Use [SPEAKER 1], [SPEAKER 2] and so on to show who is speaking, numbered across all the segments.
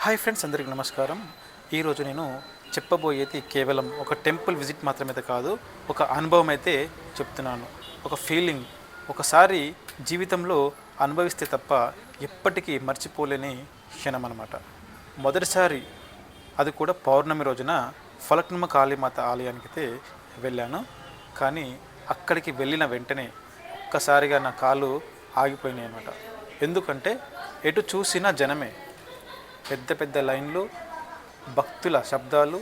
[SPEAKER 1] Hi friends, అందరికీ నమస్కారం. ఈరోజు నేను చెప్పబోయేది కేవలం ఒక టెంపుల్ విజిట్ మాత్రమే కాదు, ఒక అనుభవం అయితే చెప్తున్నాను. ఒక ఫీలింగ్, ఒకసారి జీవితంలో అనుభవిస్తే తప్ప ఎప్పటికీ మర్చిపోలేని క్షణం అన్నమాట. మొదటిసారి అది కూడా పౌర్ణమి రోజున ఫలక్నుమ కాళీమాత ఆలయానికి అయితే వెళ్ళాను. కానీ అక్కడికి వెళ్ళిన వెంటనే ఒక్కసారిగా నా కాళ్ళు ఆగిపోయినాయి అన్నమాట. ఎందుకంటే ఎటు చూసినా జనమే, పెద్ద పెద్ద లైన్లు, భక్తుల శబ్దాలు,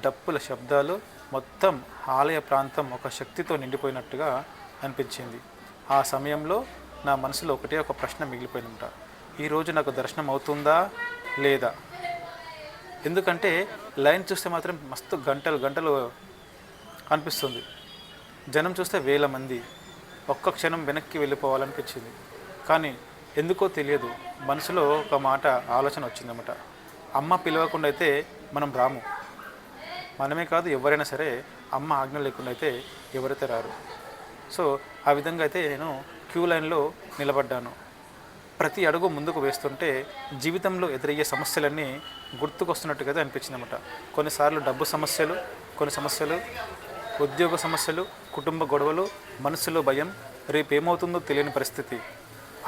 [SPEAKER 1] డప్పుల శబ్దాలు, మొత్తం ఆలయ ప్రాంతం ఒక శక్తితో నిండిపోయినట్టుగా అనిపించింది. ఆ సమయంలో నా మనసులో ఒక ప్రశ్న మిగిలిపోయిందంట. ఈరోజు నాకు దర్శనం అవుతుందా లేదా? ఎందుకంటే లైన్ చూస్తే మాత్రం మస్తు గంటలు గంటలు అనిపిస్తుంది. జనం చూస్తే వేల మంది. ఒక్క క్షణం వెనక్కి వెళ్ళిపోవాలనిపించింది. కానీ ఎందుకో తెలియదు, మనసులో ఒక మాట ఆలోచన వచ్చిందన్నమాట. అమ్మ పిలవకుండా అయితే మనం రాము. మనమే కాదు, ఎవరైనా సరే అమ్మ ఆజ్ఞ లేకుండా అయితే ఎవరైతే రారు. సో ఆ విధంగా అయితే నేను క్యూ లైన్లో నిలబడ్డాను. ప్రతి అడుగు ముందుకు వేస్తుంటే జీవితంలో ఎదురయ్యే సమస్యలన్నీ గుర్తుకొస్తున్నట్టుగా అనిపించిందన్నమాట. కొన్నిసార్లు డబ్బు సమస్యలు, కొన్ని సమస్యలు, ఉద్యోగ సమస్యలు, కుటుంబ గొడవలు, మనసులో భయం, రేపు ఏమవుతుందో తెలియని పరిస్థితి,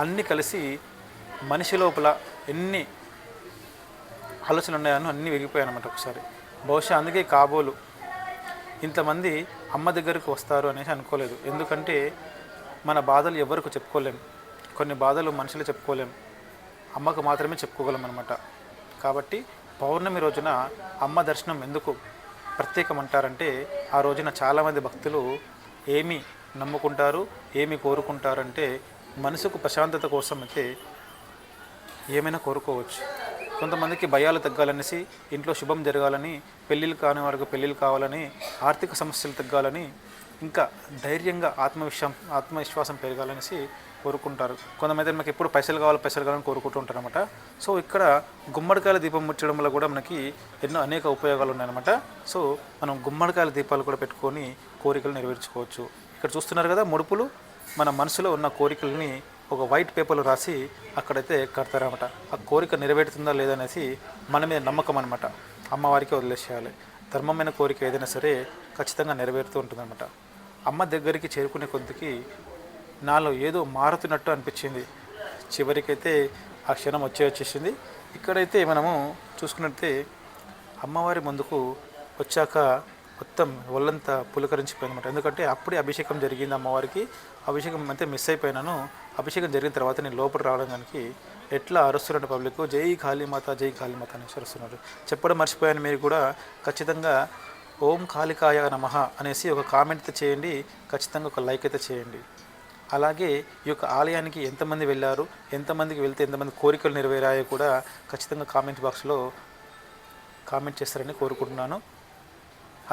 [SPEAKER 1] అన్నీ కలిసి మనిషి లోపల ఎన్ని ఆలోచనలు ఉన్నాయని అన్నీ వెగిపోయాయన్నమాట ఒకసారి. బహుశా అందుకే కాబోలు ఇంతమంది అమ్మ దగ్గరకు వస్తారు అనేసి అనుకోలేదు. ఎందుకంటే మన బాధలు ఎవరికి చెప్పుకోలేం. కొన్ని బాధలు మనుషులు చెప్పుకోలేం, అమ్మకు మాత్రమే చెప్పుకోగలం అనమాట. కాబట్టి పౌర్ణమి రోజున అమ్మ దర్శనం ఎందుకు ప్రత్యేకమంటారంటే, ఆ రోజున చాలామంది భక్తులు ఏమి నమ్ముకుంటారు, ఏమి కోరుకుంటారంటే, మనసుకు ప్రశాంతత కోసం అయితే ఏమైనా కోరుకోవచ్చు. కొంతమందికి భయాలు తగ్గాలనేసి, ఇంట్లో శుభం జరగాలని, పెళ్ళిళ్ళు కాని వారికి పెళ్ళిళ్ళు కావాలని, ఆర్థిక సమస్యలు తగ్గాలని, ఇంకా ధైర్యంగా ఆత్మవిశ్వాసం పెరగాలనేసి కోరుకుంటారు. కొంతమంది మనకి ఎప్పుడు పైసలు కావాలని కోరుకుంటూ ఉంటారు అనమాట. సో ఇక్కడ గుమ్మడికాయల దీపం ముట్టడం వల్ల కూడా మనకి ఎన్నో అనేక ఉపయోగాలు ఉన్నాయన్నమాట. సో మనం గుమ్మడికాయల దీపాలు కూడా పెట్టుకొని కోరికలు నెరవేర్చుకోవచ్చు. ఇక్కడ చూస్తున్నారు కదా, ముడుపులు మన మనసులో ఉన్న కోరికలని ఒక వైట్ పేపర్లో రాసి అక్కడైతే కడతారన్నమాట. ఆ కోరిక నెరవేరుతుందా లేదనేసి మన మీద నమ్మకం అనమాట. అమ్మవారికి వదిలేసేయాలి. ధర్మమైన కోరిక ఏదైనా సరే ఖచ్చితంగా నెరవేరుతూ ఉంటుందన్నమాట. అమ్మ దగ్గరికి చేరుకునే కొద్దికి నాలో ఏదో మారుతున్నట్టు అనిపించింది. చివరికైతే ఆ క్షణం వచ్చేసింది. ఇక్కడైతే మనము చూసుకున్నట్టే అమ్మవారి ముందుకు వచ్చాక మొత్తం ఒళ్ళంతా పులకరించిపోయిందన్నమాట. ఎందుకంటే అప్పుడే అభిషేకం జరిగింది అమ్మవారికి. అభిషేకం అయితే మిస్ అయిపోయినాను. అభిషేకం జరిగిన తర్వాత నేను లోపల రావడానికి ఎట్లా అరుస్తున్నట్టు పబ్లిక్ జై కాళీమాత జై కాళీమాత అని అరుస్తున్నారు. చెప్పడం మర్చిపోయాను, మీరు కూడా ఖచ్చితంగా ఓం కాళికాయ నమః అనేసి ఒక కామెంట్ అయితే చేయండి, ఖచ్చితంగా ఒక లైక్ అయితే చేయండి. అలాగే ఈ యొక్క ఆలయానికి ఎంతమంది వెళ్ళారు, ఎంతమందికి వెళ్తే ఎంతమంది కోరికలు నెరవేరాయో కూడా ఖచ్చితంగా కామెంట్ బాక్స్లో కామెంట్ చేస్తారని కోరుకుంటున్నాను.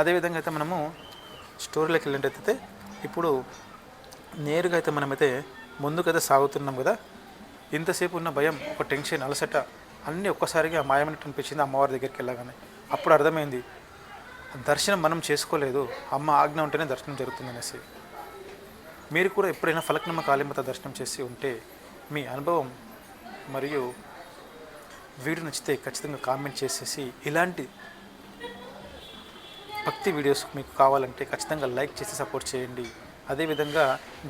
[SPEAKER 1] అదేవిధంగా అయితే మనము స్టోరీలోకి వెళ్ళినట్టయితే ఇప్పుడు నేరుగా అయితే మనమైతే ముందుకైతే సాగుతున్నాం కదా. ఇంతసేపు ఉన్న భయం, ఒక టెన్షన్, అలసట అన్నీ ఒక్కసారిగా మాయమైనట్టు అనిపించింది అమ్మవారి దగ్గరికి వెళ్ళగానే. అప్పుడు అర్థమైంది, దర్శనం మనం చేసుకోలేదు, అమ్మ ఆజ్ఞ ఉంటేనే దర్శనం జరుగుతుందనేసి. మీరు కూడా ఎప్పుడైనా ఫలక్నుమ కాళీమాత దర్శనం చేసి ఉంటే మీ అనుభవం మరియు వీడియో నచ్చితే ఖచ్చితంగా కామెంట్ చేసేసి, ఇలాంటి భక్తి వీడియోస్ మీకు కావాలంటే ఖచ్చితంగా లైక్ చేసి సపోర్ట్ చేయండి. అదేవిధంగా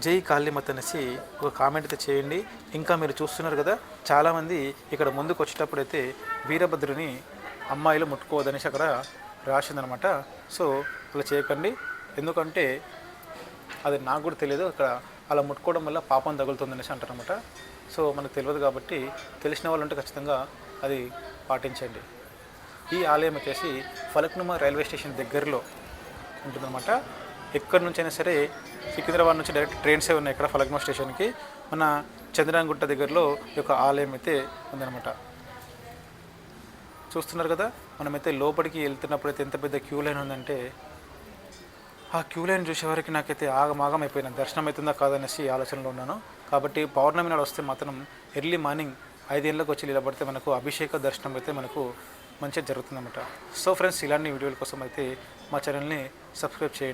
[SPEAKER 1] జై కాళీమాత అనేసి ఒక కామెంట్ అయితే చేయండి. ఇంకా మీరు చూస్తున్నారు కదా, చాలామంది ఇక్కడ ముందుకు వచ్చేటప్పుడు అయితే వీరభద్రుని అమ్మాయిలు ముట్టుకోవద్దనేసి అక్కడ రాసిందనమాట. సో అలా చేయకండి, ఎందుకంటే అది నాకు కూడా తెలియదు, అక్కడ అలా ముట్టుకోవడం వల్ల పాపం తగులుతుందనేసి అంటారనమాట. సో మనకు తెలియదు కాబట్టి తెలిసిన వాళ్ళు ఉంటే ఖచ్చితంగా అది పాటించండి. ఈ ఆలయం వచ్చేసి ఫలక్నుమ రైల్వే స్టేషన్ దగ్గరలో ఉంటుందన్నమాట. ఎక్కడి నుంచైనా సరే, సికింద్రాబాద్ నుంచి డైరెక్ట్ ట్రైన్సే ఉన్నాయి ఇక్కడ ఫలక్నుమ స్టేషన్కి. మన చంద్రాయణగుట్ట దగ్గరలో ఈ యొక్క ఆలయం అయితే ఉందన్నమాట. చూస్తున్నారు కదా, మనమైతే లోపలికి వెళ్తున్నప్పుడు అయితే ఎంత పెద్ద క్యూ లైన్ ఉందంటే, ఆ క్యూ లైన్ చూసేవారికి నాకైతే ఆగమాగం అయిపోయిన దర్శనం అవుతుందా కాదనేసి ఆలోచనలో ఉన్నాను. కాబట్టి పౌర్ణమి నాడు వస్తే మాత్రం ఎర్లీ మార్నింగ్ 5 గంటలకు వచ్చి నిలబడితే మనకు అభిషేక దర్శనం అయితే మనకు మంచిగా జరుగుతుందన్నమాట. సో ఫ్రెండ్స్, ఇలాంటి వీడియోల కోసం అయితే మా ఛానల్ని సబ్స్క్రైబ్ చేయండి.